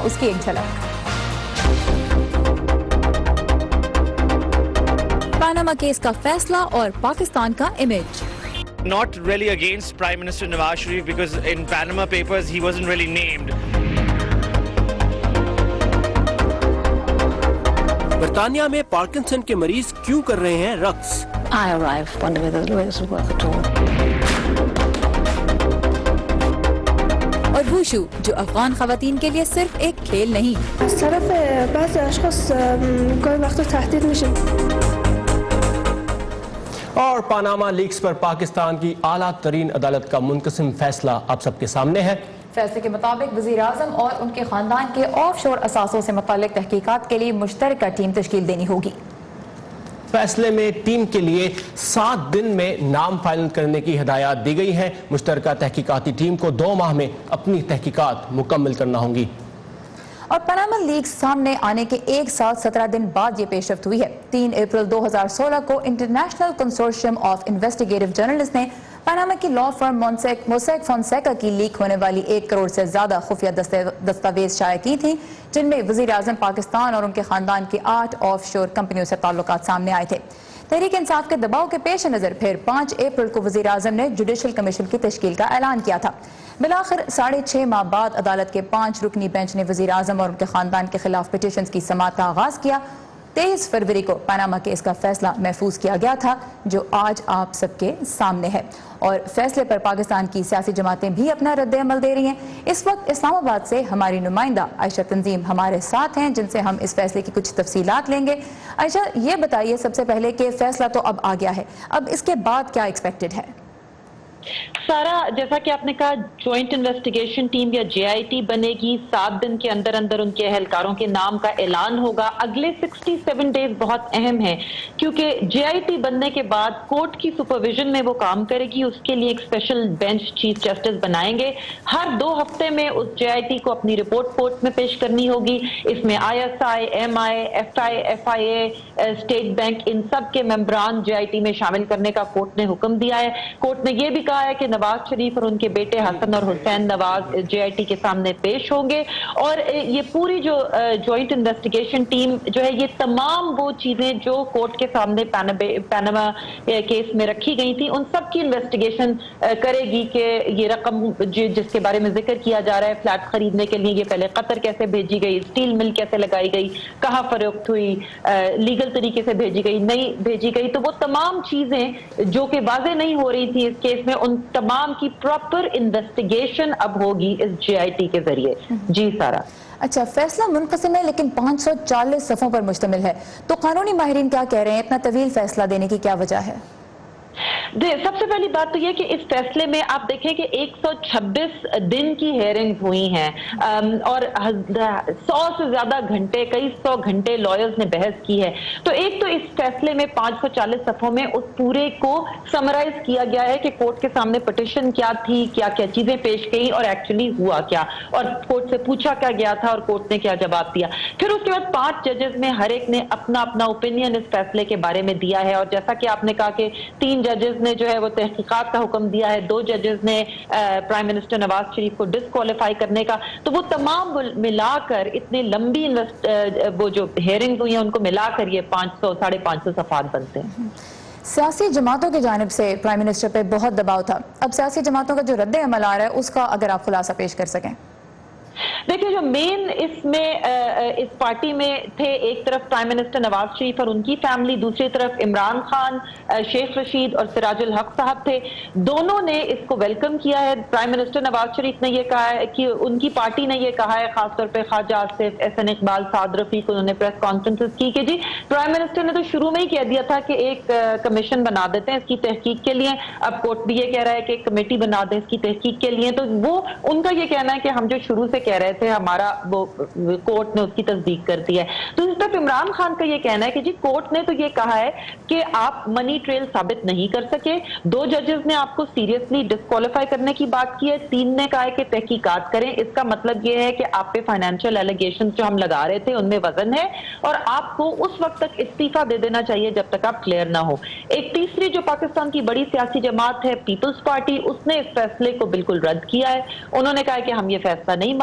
اس کی ایک جھلک۔ پاناما کیس کا فیصلہ اور پاکستان کا image. Not really against Prime Minister Nawaz Sharif because in Panama Papers he wasn't really named. برطانیہ میں پارکنسن کے مریض کیوں کر رہے ہیں رقص؟ I arrived wondering whether the lawyers would work at all. اور ووشو جو افغان خواتین کے لیے صرف ایک کھیل نہیں۔ از طرف بعضی اشخاص گاهی وقتا تهدید میشه۔ اور پاناما لیکس پر پاکستان کی اعلیٰ ترین عدالت کا منقسم فیصلہ اب سب کے سامنے ہے۔ فیصلے کے مطابق وزیر اعظم اور ان کے خاندان کے آف شور اثاثوں سے متعلق تحقیقات کے لیے مشترکہ ٹیم تشکیل دینی ہوگی۔ فیصلے میں ٹیم کے لیے 7 دن میں نام فائنل کرنے کی ہدایات دی گئی ہیں۔ مشترکہ تحقیقاتی ٹیم کو 2 ماہ میں اپنی تحقیقات مکمل کرنا ہوں گی۔ اور پاناما لیکس سامنے آنے کے 1 سال 17 دن بعد یہ پیش رفت ہوئی ہے۔ 3 اپریل 2016 کو international consortium of investigative journalist نے پاناما کی لا فرم موسیک فونسیکا کی لیک ہونے والی 1 کروڑ سے زیادہ خفیہ دستاویز شائع کی تھیں، جن میں وزیر اعظم پاکستان اور ان کے خاندان کی 8 آف شور کمپنیوں سے تعلقات سامنے آئے تھے۔ تحریک انصاف کے دباؤ کے پیش نظر پھر 5 اپریل کو وزیر اعظم نے جوڈیشل کمیشن کی تشکیل کا اعلان کیا تھا۔ بالآخر 6.5 ماہ بعد عدالت کے 5 رکنی بینچ نے وزیر اعظم اور ان کے خاندان کے خلاف پٹیشنز کی سماعت کا آغاز کیا۔ 23 فروری کو پاناما کیس کا فیصلہ محفوظ کیا گیا تھا، جو آج آپ سب کے سامنے ہے، اور فیصلے پر پاکستان کی سیاسی جماعتیں بھی اپنا رد عمل دے رہی ہیں۔ اس وقت اسلام آباد سے ہماری نمائندہ عائشہ تنظیم ہمارے ساتھ ہیں، جن سے ہم اس فیصلے کی کچھ تفصیلات لیں گے۔ عائشہ، یہ بتائیے سب سے پہلے کہ فیصلہ تو اب آ گیا ہے، اب اس کے بعد کیا ایکسپیکٹڈ ہے؟ سارا، جیسا کہ آپ نے کہا، جوائنٹ انویسٹیگیشن ٹیم یا JIT بنے گی۔ 7 دن کے اندر اندر ان کے اہلکاروں کے نام کا اعلان ہوگا۔ اگلے 67 ڈیز بہت اہم ہیں، کیونکہ JIT بننے کے بعد کورٹ کی سپرویژن میں وہ کام کرے گی۔ اس کے لیے ایک اسپیشل بینچ چیف جسٹس بنائیں گے۔ ہر 2 ہفتے میں اس JIT کو اپنی رپورٹ کورٹ میں پیش کرنی ہوگی۔ اس میں ISI، MI، FI، FIA، state bank, ان سب کے ممبران JIT میں شامل کرنے کا کورٹ نے حکم دیا ہے۔ کورٹ نے یہ بھی کہا ہے کہ نواز شریف اور ان کے بیٹے حسن اور حسین نواز JIT کے سامنے پیش ہوں گے، اور یہ پوری جو جوائنٹ انویسٹیگیشن ٹیم جو ہے، یہ تمام وہ چیزیں جو کورٹ کے سامنے پاناما کیس میں رکھی گئی تھی، ان سب کی انویسٹیگیشن کرے گی کہ یہ رقم جس کے بارے میں ذکر کیا جا رہا ہے فلیٹ خریدنے کے لیے، یہ پہلے قطر کیسے بھیجی گئی، اسٹیل مل کیسے لگائی گئی، کہاں فروخت ہوئی، لیگل طریقے سے بھیجی گئی، نہیں بھیجی گئی، تو وہ تمام چیزیں جو کہ واضح نہیں ہو رہی تھی اس کیس میں، ان تمام کی پراپر انویسٹیگیشن اب ہوگی اس JIT کے ذریعے۔ جی سارا۔ اچھا، فیصلہ منقسم ہے لیکن 540 صفحوں پر مشتمل ہے، تو قانونی ماہرین کیا کہہ رہے ہیں؟ اتنا طویل فیصلہ دینے کی کیا وجہ ہے؟ سب سے پہلی بات تو یہ کہ اس فیصلے میں آپ دیکھیں کہ 126 دن کی ہیئرنگز ہوئی ہیں، اور 100 سے زیادہ گھنٹے، کئی 100 گھنٹے لائرز نے بحث کی ہے۔ تو ایک تو اس فیصلے میں 540 صفحوں میں اس پورے کو سمرائز کیا گیا ہے کہ کورٹ کے سامنے پٹیشن کیا تھی، کیا کیا چیزیں پیش گئی اور ایکچولی ہوا کیا، اور کورٹ سے پوچھا کیا گیا تھا اور کورٹ نے کیا جواب دیا۔ پھر اس کے بعد 5 ججز میں ہر ایک نے اپنا اپنا اوپینین اس فیصلے کے بارے میں دیا ہے، اور جیسا کہ آپ نے کہا کہ 3 ججز نے جو ہے وہ تحقیقات کا حکم دیا ہے، 2 ججز نے پرائم منسٹر نواز شریف کو ڈسکوالیفائی کرنے کا، تو وہ تمام ملا کر اتنی لمبی وہ جو ہیئرنگز ہوئی ہیں ان کو ملا کر یہ 500-550 صفحات بنتے ہیں۔ سیاسی جماعتوں کی جانب سے پرائم منسٹر پہ بہت دباؤ تھا، اب سیاسی جماعتوں کا جو رد عمل آ رہا ہے اس کا اگر آپ خلاصہ پیش کر سکیں۔ دیکھیں، جو مین اس میں اس پارٹی میں تھے، ایک طرف پرائم منسٹر نواز شریف اور ان کی فیملی، دوسری طرف عمران خان، شیخ رشید اور سراج الحق صاحب تھے، دونوں نے اس کو ویلکم کیا ہے۔ پرائم منسٹر نواز شریف نے یہ کہا ہے کہ ان کی پارٹی نے یہ کہا ہے، خاص طور پہ خواجہ آصف، احسن اقبال، سعد رفیق، انہوں نے پریس کانفرنسز کی کہ جی پرائم منسٹر نے تو شروع میں ہی کہہ دیا تھا کہ ایک کمیشن بنا دیتے ہیں اس کی تحقیق کے لیے، اب کورٹ بھی یہ کہہ رہا ہے کہ ایک کمیٹی بنا دیں اس کی تحقیق کے لیے، تو وہ ان کا یہ کہنا ہے کہ ہم جو شروع سے کہہ رہے تھے ہمارا وہ کورٹ نے اس کی تصدیق کر دی ہے۔ تو اس طرف عمران خان کا یہ کہنا ہے کہ جی کورٹ نے تو یہ کہا ہے کہ آپ منی ٹریل ثابت نہیں کر سکے، 2 ججز نے آپ کو سیریسلی ڈسکوالیفائی کرنے کی بات کی ہے، 3 نے کہا ہے کہ تحقیقات کریں، اس کا مطلب یہ ہے کہ آپ پہ فائنینشیل ایلیگیشن جو ہم لگا رہے تھے ان میں وزن ہے، اور آپ کو اس وقت تک استعفیٰ دے دینا چاہیے جب تک آپ کلیئر نہ ہو۔ ایک تیسری جو پاکستان کی بڑی سیاسی جماعت ہے پیپلز پارٹی، اس نے اس فیصلے کو بالکل رد کیا ہے، انہوں نے کہا ہے کہ ہم یہ فیصلہ نہیں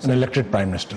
an elected prime minister.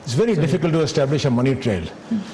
It's very difficult to establish a money trail.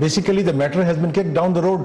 basically the matter has been kicked down the road.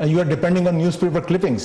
and you are depending on newspaper clippings.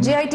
JIT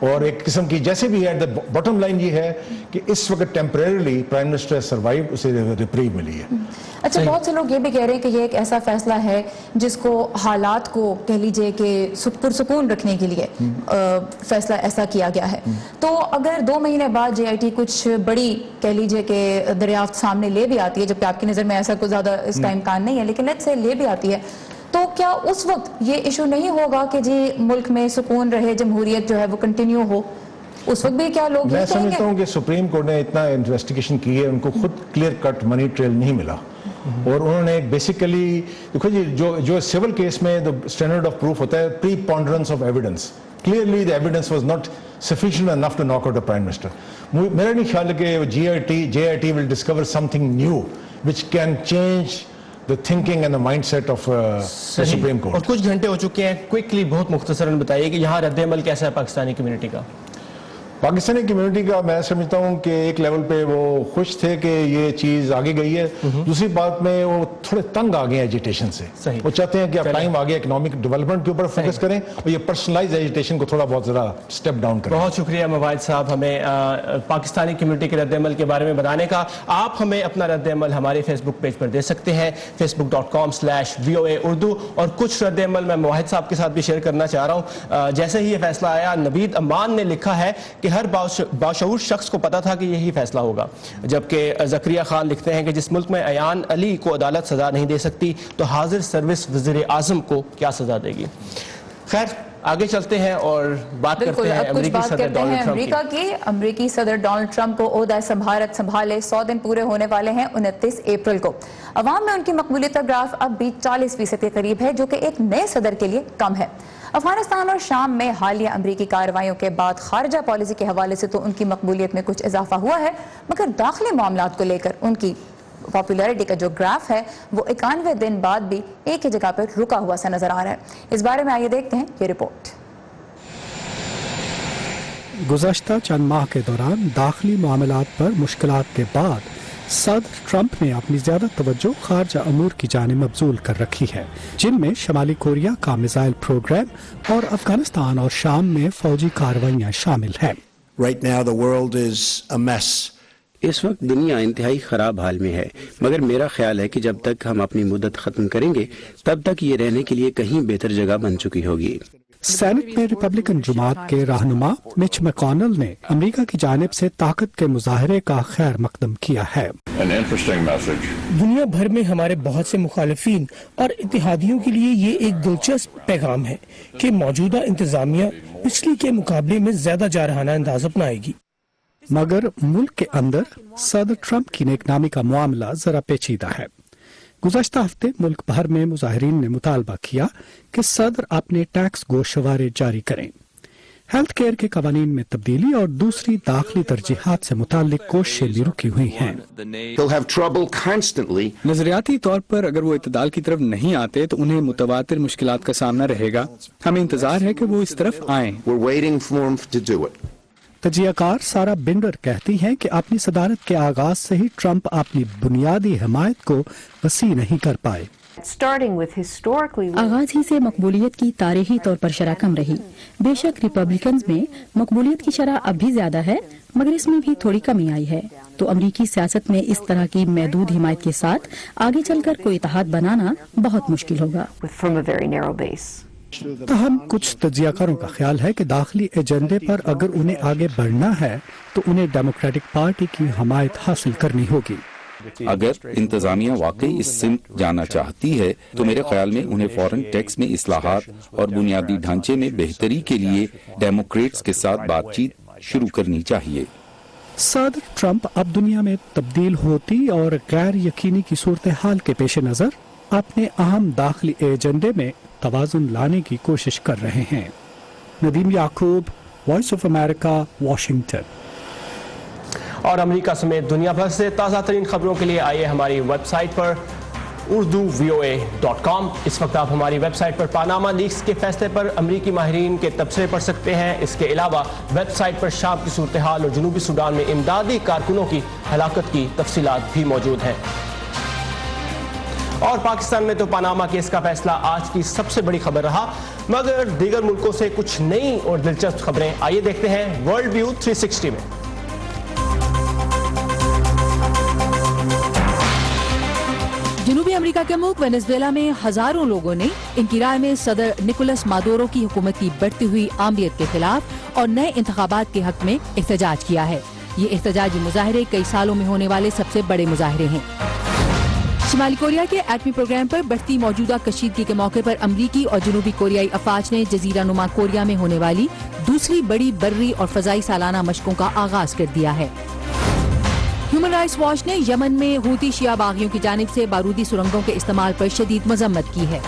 اور ایک قسم کی جیسے بھی ہے باٹم لائن یہ ہے کہ اس وقت ٹیمپریرلی پرائم منسٹر سروائیو، اسے ریپریو ملی ہے. اچھا، بہت سے لوگ یہ بھی کہہ رہے ہیں کہ یہ ایک ایسا فیصلہ ہے جس کو حالات کو کہہ لیجئے کہ پرسکون رکھنے کے لیے فیصلہ ایسا کیا گیا ہے. تو اگر 2 مہینے بعد جے آئی ٹی کچھ بڑی کہہ لیجئے کہ دریافت سامنے لے بھی آتی ہے، جبکہ آپ کی نظر میں ایسا کوئی زیادہ اس کا امکان نہیں ہے، لیکن لیٹس سے لے بھی آتی ہے، تو کیا اس وقت یہ ایشو نہیں ہوگا کہ جی ملک میں سکون رہے، جمہوریت جو ہے وہ کنٹینیو ہو؟ اس وقت بھی کیا لوگ میں سمجھتا ہوں کہ سپریم کورٹ نے اتنا انویسٹیگیشن کی ہے، ان کو خود کلیئر کٹ منی ٹریل نہیں ملا، اور انہوں نے بیسیکلی دیکھو جی جو سول کیس میں اسٹینڈرڈ آف پروف ہوتا ہے preponderance of evidence. Clearly the evidence was not sufficient enough to knock out the Prime Minister. میرا نہیں خیال ہے کہ JIT will discover something new which can change the thinking and the mindset of the Supreme Court. اور کچھ گھنٹے ہو چکے ہیں، کوئکلی بہت مختصراً بتائیے کہ یہاں رد عمل کیسا ہے پاکستانی کمیونٹی کا؟ پاکستانی کمیونٹی کا میں سمجھتا ہوں کہ ایک لیول پہ وہ خوش تھے کہ یہ چیز آگے گئی ہے. دوسری بات میں وہ تھوڑے تنگ آ گئے ہیں ایجیٹیشن سے. وہ چاہتے ہیں کہ اب ٹائم آگے اکنامک ڈیولپمنٹ کے اوپر فوکس کریں اور یہ پرسنلائز ایجیٹیشن کو تھوڑا بہت ذرا اسٹیپ ڈاؤن کریں. بہت شکریہ مواحد صاحب ہمیں پاکستانی کمیونٹی کے رد عمل کے بارے میں بتانے کا. آپ ہمیں اپنا رد عمل ہمارے فیس بک پیج پر دے سکتے ہیں، facebook.com/VOA اردو. اور کچھ رد عمل میں مواحد صاحب کے ساتھ بھی شیئر کرنا چاہ رہا ہوں. جیسے ہی یہ فیصلہ آیا، نوید امان نے لکھا ہے کہ ہر باشعور شخص کو پتا تھا کہ یہی فیصلہ ہوگا، جبکہ زکریا خان لکھتے ہیں کہ جس ملک میں ایان علی کو عدالت سزا نہیں دے سکتی تو حاضر سروس وزیر اعظم کو کیا سزا دے گی. خیر آگے چلتے ہیں اور بات کرتے ہیں امریکی صدر ڈونلڈ ٹرمپ کی. امریکی صدر ڈونلڈ ٹرمپ کو عہدہ صدارت سنبھالے 100 دن پورے ہونے والے ہیں 29 اپریل کو. عوام میں ان کی مقبولیت کا گراف اب بھی 40% کے قریب ہے، جو کہ ایک نئے صدر کے لیے کم ہے. افغانستان اور شام میں حالیہ امریکی کارروائیوں کے بعد خارجہ پالیسی کے حوالے سے تو ان کی مقبولیت میں کچھ اضافہ ہوا ہے، مگر داخلی معاملات کو لے کر ان کی پاپولیرٹی کا جو گراف ہے وہ 91 دن بعد بھی ایک ہی جگہ پر رکا ہوا سا نظر آ رہا ہے. اس بارے میں آئیے دیکھتے ہیں یہ رپورٹ. گزشتہ چند ماہ کے دوران داخلی معاملات پر مشکلات کے بعد صدر ٹرمپ نے اپنی زیادہ توجہ خارجہ امور کی جانب مبذول کر رکھی ہے، جن میں شمالی کوریا کا میزائل پروگرام اور افغانستان اور شام میں فوجی کارروائیاں شامل ہیں. Right now the world is a mess. اس وقت دنیا انتہائی خراب حال میں ہے، مگر میرا خیال ہے کہ جب تک ہم اپنی مدت ختم کریں گے تب تک یہ رہنے کے لیے کہیں بہتر جگہ بن چکی ہوگی. سینٹ میں ریپبلکن جماعت کے رہنما مچ میکونل نے امریکہ کی جانب سے طاقت کے مظاہرے کا خیر مقدم کیا ہے. دنیا بھر میں ہمارے بہت سے مخالفین اور اتحادیوں کے لیے یہ ایک دلچسپ پیغام ہے کہ موجودہ انتظامیہ پچھلی کے مقابلے میں زیادہ جارحانہ انداز اپنائے گی. مگر ملک کے اندر صدر ٹرمپ کی نیک نامی کا معاملہ ذرا پیچیدہ ہے. گزشتہ ہفتے ملک بھر میں مظاہرین نے مطالبہ کیا کہ صدر اپنے ٹیکس گوشوارے جاری کریں. ہیلتھ کیئر کے قوانین میں تبدیلی اور دوسری داخلی ترجیحات سے متعلق کوششیں بھی رکی ہوئی ہیں. نظریاتی طور پر اگر وہ اعتدال کی طرف نہیں آتے تو انہیں متواتر مشکلات کا سامنا رہے گا. ہمیں انتظار ہے کہ وہ اس طرف آئیں. تجزیہ کار سارا بنڈر کہتی ہیں کہ اپنی صدارت کے آغاز سے ہی ٹرمپ اپنی بنیادی حمایت کو وسیع نہیں کر پائے. آغاز ہی سے مقبولیت کی تاریخی طور پر شرح کم رہی. بے شک ریپبلکنز میں مقبولیت کی شرح اب بھی زیادہ ہے، مگر اس میں بھی تھوڑی کمی آئی ہے. تو امریکی سیاست میں اس طرح کی محدود حمایت کے ساتھ آگے چل کر کوئی اتحاد بنانا بہت مشکل ہوگا. تاہم کچھ تجزیہ کاروں کا خیال ہے کہ داخلی ایجنڈے پر اگر انہیں آگے بڑھنا ہے تو انہیں ڈیموکریٹک پارٹی کی حمایت حاصل کرنی ہوگی. اگر انتظامیہ واقعی اس سمت جانا چاہتی ہے تو میرے خیال میں انہیں فوراً ٹیکس میں اصلاحات اور بنیادی ڈھانچے میں بہتری کے لیے ڈیموکریٹس کے ساتھ بات چیت شروع کرنی چاہیے. صدر ٹرمپ اب دنیا میں تبدیل ہوتی اور غیر یقینی کی صورتحال کے پیش نظر اپنے اہم داخلی ایجنڈے میں توازن لانے کی کوشش کر رہے ہیں. ندیم یعقوب، وائس آف امریکہ، واشنگٹن. اور امریکہ سمیت دنیا بھر سے تازہ ترین خبروں کے لیے آئیے ہماری ویب سائٹ پر urduvoa.com. اس وقت آپ ہماری ویب سائٹ پر پاناما لیکس کے فیصلے پر امریکی ماہرین کے تبصرے پڑھ سکتے ہیں. اس کے علاوہ ویب سائٹ پر شام کی صورتحال اور جنوبی سوڈان میں امدادی کارکنوں کی ہلاکت کی تفصیلات بھی موجود ہیں. اور پاکستان میں تو پاناما کیس کا فیصلہ آج کی سب سے بڑی خبر رہا، مگر دیگر ملکوں سے کچھ نئی اور دلچسپ خبریں آئیے دیکھتے ہیں ورلڈ ویو 360 میں۔ جنوبی امریکہ کے ملک وینزویلا میں ہزاروں لوگوں نے ان کی رائے میں صدر نکولس مادورو کی حکومت کی بڑھتی ہوئی عامریت کے خلاف اور نئے انتخابات کے حق میں احتجاج کیا ہے۔ یہ احتجاجی مظاہرے کئی سالوں میں ہونے والے سب سے بڑے مظاہرے ہیں۔ شمالی کوریا کے ایٹمی پروگرام پر بڑھتی موجودہ کشیدگی کے موقع پر امریکی اور جنوبی کوریائی افواج نے جزیرہ نما کوریا میں ہونے والی دوسری بڑی بری اور فضائی سالانہ مشقوں کا آغاز کر دیا ہے۔ ہیومن رائٹس واچ نے یمن میں حوثی شیعہ باغیوں کی جانب سے بارودی سرنگوں کے استعمال پر شدید مذمت کی ہے۔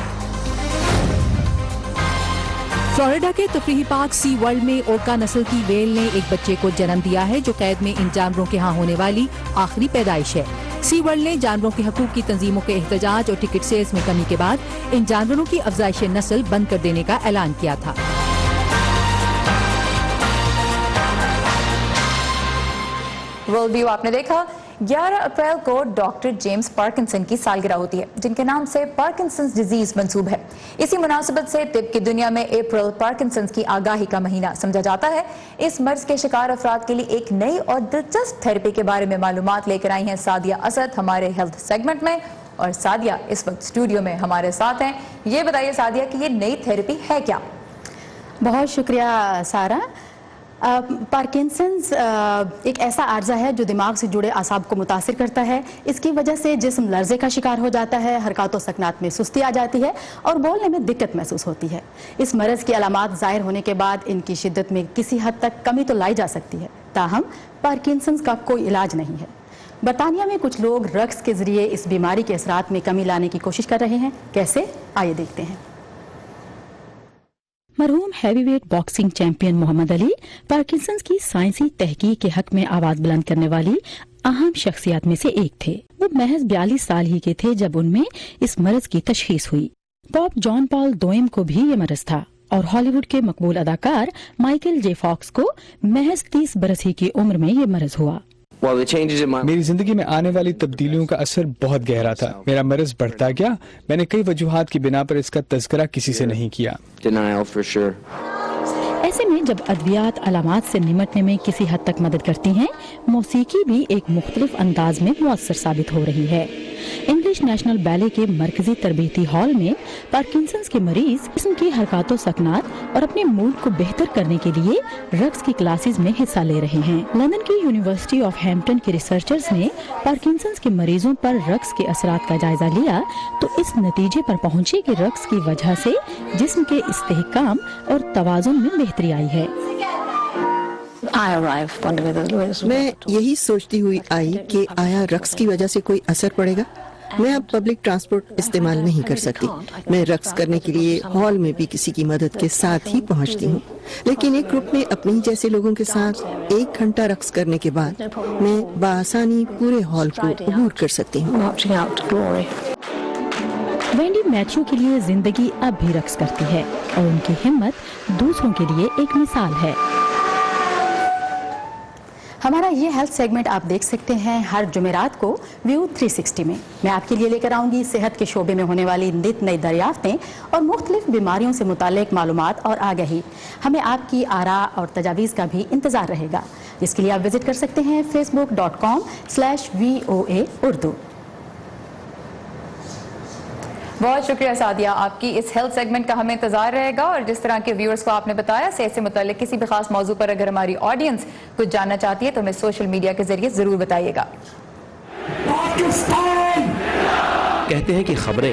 فلوریڈا کے تفریحی پارک سی ورلڈ میں اورکا نسل کی ویل نے ایک بچے کو جنم دیا ہے جو قید میں ان جانوروں کے ہاں ہونے والی آخری پیدائش ہے۔ سی ورلڈ نے جانوروں کے حقوق کی تنظیموں کے احتجاج اور ٹکٹ سیلز میں کمی کے بعد ان جانوروں کی افزائش نسل بند کر دینے کا اعلان کیا تھا۔ ورلڈ ویو آپ نے دیکھا۔ 11 اپریل کو ڈاکٹر جیمز پارکنسن کی سالگرہ ہوتی ہے، جن کے نام سے پارکنسنز ڈیزیز منسوب ہے۔ اسی مناسبت سے طب کی دنیا میں اپریل پارکنسنز کی آگاہی کا مہینہ سمجھا جاتا ہے۔ اس مرض کے شکار افراد کے لیے ایک نئی اور دلچسپ تھراپی کے بارے میں معلومات لے کر آئی ہیں سعدیہ اسد ہمارے ہیلتھ سیگمنٹ میں، اور سعدیہ اس وقت اسٹوڈیو میں ہمارے ساتھ ہیں۔ یہ بتائیے سعدیہ کہ یہ نئی تھراپی ہے کیا؟ بہت شکریہ سارہ۔ پارکنسنز ایک ایسا عارضہ ہے جو دماغ سے جڑے اعصاب کو متاثر کرتا ہے۔ اس کی وجہ سے جسم لرزے کا شکار ہو جاتا ہے، حرکات و سکنات میں سستی آ جاتی ہے اور بولنے میں دقت محسوس ہوتی ہے۔ اس مرض کی علامات ظاہر ہونے کے بعد ان کی شدت میں کسی حد تک کمی تو لائی جا سکتی ہے، تاہم پارکنسنز کا کوئی علاج نہیں ہے۔ برطانیہ میں کچھ لوگ رقص کے ذریعے اس بیماری کے اثرات میں کمی لانے کی کوشش کر رہے ہیں۔ کیسے؟ آئیے دیکھتے ہیں۔ مرحوم ہیوی ویٹ باکسنگ چیمپئن محمد علی پارکنسنز کی سائنسی تحقیق کے حق میں آواز بلند کرنے والی اہم شخصیات میں سے ایک تھے۔ وہ محض 42 سال ہی کے تھے جب ان میں اس مرض کی تشخیص ہوئی۔ پاپ جان پال دوئم کو بھی یہ مرض تھا اور ہالی ووڈ کے مقبول اداکار مائیکل جے فاکس کو محض 30 برس ہی کی عمر میں یہ مرض ہوا۔ میری زندگی میں آنے والی تبدیلیوں کا اثر بہت گہرا تھا۔ میرا مرض بڑھتا گیا۔ میں نے کئی وجوہات کی بنا پر اس کا تذکرہ کسی سے نہیں کیا۔ ایسے میں جب ادویات علامات سے نمٹنے میں کسی حد تک مدد کرتی ہیں، موسیقی بھی ایک مختلف انداز میں مؤثر ثابت ہو رہی ہے۔ انگلش نیشنل بیلے کے مرکزی تربیتی ہال میں پارکنسنز کے مریض جسم کی حرکات و سکنات اور اپنے موڈ کو بہتر کرنے کے لیے رقص کی کلاسز میں حصہ لے رہے ہیں۔ لندن کی یونیورسٹی آف ہیمپٹن کے ریسرچرز نے پارکنسنز کے مریضوں پر رقص کے اثرات کا جائزہ لیا تو اس نتیجے پر پہنچے کہ رقص کی وجہ سے جسم کے استحکام اور توازن میں بہتری آئی ہے۔ میں یہی سوچتی ہوئی آئی کہ آیا رقص کی وجہ سے کوئی اثر پڑے گا۔ میں اب پبلک ٹرانسپورٹ استعمال نہیں کر سکتی۔ میں رقص کرنے کے لیے ہال میں بھی کسی کی مدد کے ساتھ ہی پہنچتی ہوں، لیکن ایک گروپ میں اپنے جیسے لوگوں کے ساتھ 1 گھنٹہ رقص کرنے کے بعد میں بآسانی پورے ہال کو عبور کر سکتی ہوں۔ وینڈی میتھیو کے لیے زندگی اب بھی رقص کرتی ہے اور ان کی ہمت دوسروں کے لیے ایک مثال ہے۔ ہمارا یہ ہیلتھ سیگمنٹ آپ دیکھ سکتے ہیں ہر جمعرات کو ویو 360 میں۔ میں آپ کے لیے لے کر آؤں گی صحت کے شعبے میں ہونے والی نئی دریافتیں اور مختلف بیماریوں سے متعلق معلومات اور آگہی۔ ہمیں آپ کی آراء اور تجاویز کا بھی انتظار رہے گا، جس کے لیے آپ وزٹ کر سکتے ہیں facebook.com/VOA اردو۔ بہت شکریہ سعدیہ، آپ کی اس ہیلتھ سیگمنٹ کا ہمیں انتظار رہے گا، اور جس طرح کے ویورز کو آپ نے بتایا صحت سے متعلق کسی بھی خاص موضوع پر اگر ہماری آڈینس کچھ جاننا چاہتی ہے تو ہمیں سوشل میڈیا کے ذریعے ضرور بتائیے گا۔ کہتے ہیں کہ خبریں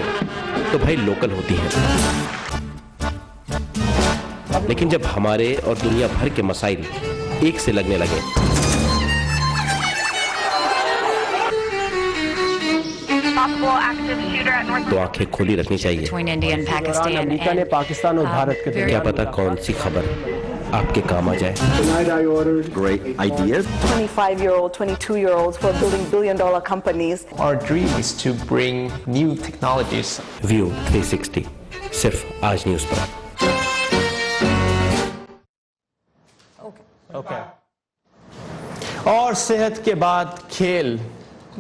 تو بھائی لوکل ہوتی ہیں، لیکن جب ہمارے اور دنیا بھر کے مسائل ایک سے لگنے لگے تو آنکھیں کھلی رکھنی چاہیے۔ امریکہ نے پاکستان اور بھارت کے کیا پتا کون سی خبر آپ کے کام آ جائے۔ Great ideas. 25-year-old, 22-year-olds who are building billion-dollar companies. Our dream is to bring new technologies. View 360 صرف آج نیوز پر۔ اور صحت کے بعد کھیل،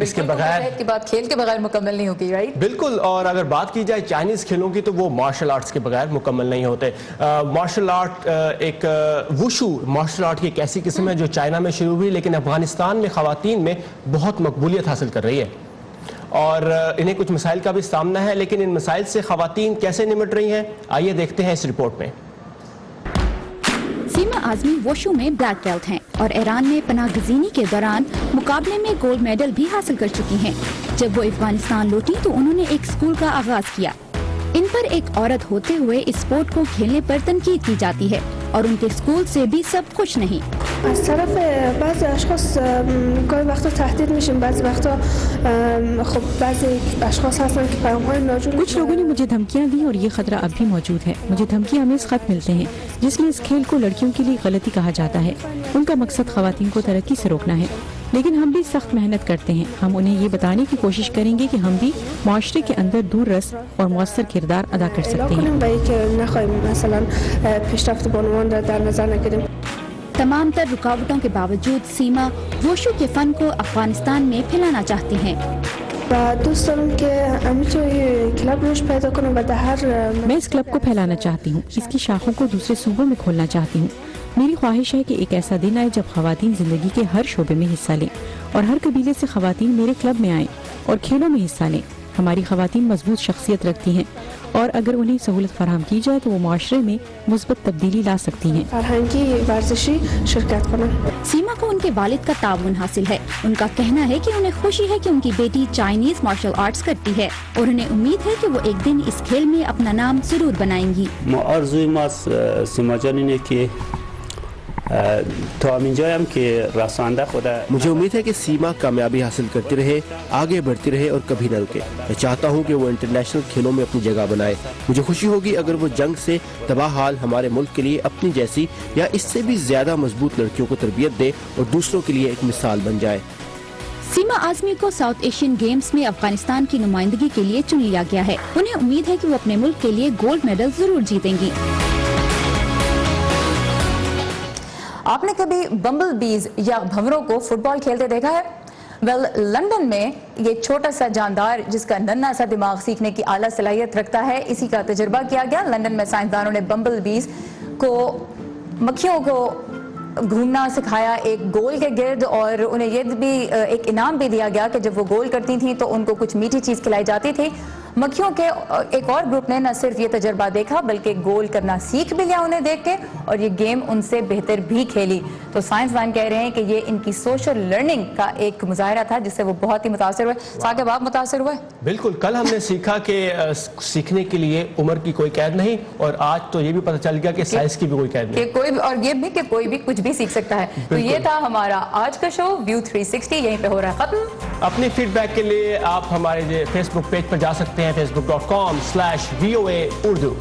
اس کے بغیر کی بات کھیل کے بغیر مکمل نہیں ہوگی، رائٹ؟ بالکل. اور اگر بات کی جائے چائنیز کھیلوں کی تو وہ مارشل آرٹس کے بغیر مکمل نہیں ہوتے. مارشل آرٹ ایک وشو مارشل آرٹ کی ایک ایسی قسم ہے جو چائنا میں شروع ہوئی لیکن افغانستان میں خواتین میں بہت مقبولیت حاصل کر رہی ہے اور انہیں کچھ مسائل کا بھی سامنا ہے، لیکن ان مسائل سے خواتین کیسے نمٹ رہی ہیں آئیے دیکھتے ہیں اس رپورٹ میں. سیما اعظمی وشو میں بلیک بیلٹ ہیں اور ایران میں پناہ گزینی کے دوران مقابلے میں گولڈ میڈل بھی حاصل کر چکی ہیں. جب وہ افغانستان لوٹی تو انہوں نے ایک اسکول کا آغاز کیا. ان پر ایک عورت ہوتے ہوئے اس اسپورٹ کو کھیلنے پر تنقید کی جاتی ہے اور ان کے اسکول سے بھی سب خوش نہیں. از طرف بعضی اشخاص گاهی وقتا تهدید میشیم، بعضی وقتا خب بعضی اشخاص هستن که پیام‌های ناجور. کچھ لوگوں نے مجھے دھمکیاں دی اور یہ خطرہ اب بھی موجود ہے. مجھے دھمکیاں ہمیں خط ملتے ہیں جس میں اس کھیل کو لڑکیوں کے لیے غلطی کہا جاتا ہے. ان کا مقصد خواتین کو ترقی سے روکنا ہے، لیکن ہم بھی سخت محنت کرتے ہیں. ہم انہیں یہ بتانے کی کوشش کریں گے کہ ہم بھی معاشرے کے اندر دور رس اور مؤثر کردار ادا کر سکتے ہیں. برای که نخواهیم مثلا پیشرفت بانوان را در نظر نگیریم. تمام تر رکاوٹوں کے باوجود سیما وشو کے فن کو افغانستان میں پھیلانا چاہتی ہیں. و دوست دارم که همینطوری کلاب روش پیدا کنم و در هر میں اس کلب کو پھیلانا چاہتی ہوں، اس کی شاخوں کو دوسرے صوبوں میں کھولنا چاہتی ہوں. میری خواہش ہے کہ ایک ایسا دن آئے جب خواتین زندگی کے ہر شعبے میں حصہ لیں اور ہر قبیلے سے خواتین میرے کلب میں آئیں اور کھیلوں میں حصہ لیں. ہماری خواتین مضبوط شخصیت رکھتی ہیں اور اگر انہیں سہولت فراہم کی جائے تو وہ معاشرے میں مثبت تبدیلی لا سکتی ہیں. فرهنگی ورزشی شرکت کنن. سیما کو ان کے والد کا تعاون حاصل ہے. ان کا کہنا ہے کہ انہیں خوشی ہے کہ ان کی بیٹی چائنیز مارشل آرٹس کرتی ہے اور انہیں امید ہے کہ وہ ایک دن اس کھیل میں اپنا نام ضرور بنائیں گی. آرزوی ما سیما جان اینه که تا همین جایم که رسانده خود. مجھے امید ہے کہ سیما کامیابی حاصل کرتی رہے، آگے بڑھتی رہے اور کبھی نہ رکے. میں چاہتا ہوں کہ وہ انٹرنیشنل کھیلوں میں اپنی جگہ بنائے. مجھے خوشی ہوگی اگر وہ جنگ سے تباہ حال ہمارے ملک کے لیے اپنی جیسی یا اس سے بھی زیادہ مضبوط لڑکیوں کو تربیت دے اور دوسروں کے لیے ایک مثال بن جائے. سیما اعظمی کو ساؤتھ ایشین گیمز میں افغانستان کی نمائندگی کے لیے چن لیا گیا ہے. انہیں امید ہے کہ وہ اپنے ملک کے لیے گولڈ میڈل ضرور جیتیں گی. آپ نے کبھی بمبل بیز یا بھنوروں کو فٹ بال کھیلتے دیکھا ہے؟ لندن میں یہ چھوٹا سا جاندار جس کا ننھا سا دماغ سیکھنے کی اعلیٰ صلاحیت رکھتا ہے، اسی کا تجربہ کیا گیا. لندن میں سائنسدانوں نے بمبل بیز کو مکھیوں کو گھومنا سکھایا ایک گول کے گرد اور انہیں یہ بھی ایک انعام بھی دیا گیا کہ جب وہ گول کرتی تھیں تو ان کو کچھ میٹھی چیز کھلائی جاتی تھی. مکھیوں کے ایک اور گروپ نے نہ صرف یہ تجربہ دیکھا بلکہ گول کرنا سیکھ بھی لیا انہیں دیکھ کے اور یہ گیم ان سے بہتر بھی کھیلی. تو سائنسدان کہہ رہے ہیں کہ یہ ان کی سوشل لرننگ کا ایک مظاہرہ تھا جس سے وہ بہت ہی متاثر ہوئے. ثاقب آپ متاثر ہوئے؟ بالکل. کل ہم نے سیکھا کہ سیکھنے کے لیے عمر کی کوئی قید نہیں اور آج تو یہ بھی پتہ چل گیا کہ سائنس کی بھی کوئی قید نہیں کوئی بھی، اور یہ بھی کہ کوئی بھی کچھ بھی سیکھ سکتا ہے. تو یہ تھا ہمارا آج کا شو ویو 360، یہیں پہ ہو رہا ہے ختم. اپنی فیڈ بیک کے لیے آپ ہمارے فیس بک پیج پر جا سکتے ہیں facebook.com/VOA Urdu.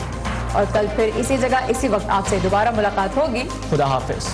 اور کل پھر اسی جگہ اسی وقت آپ سے دوبارہ ملاقات ہوگی. خدا حافظ.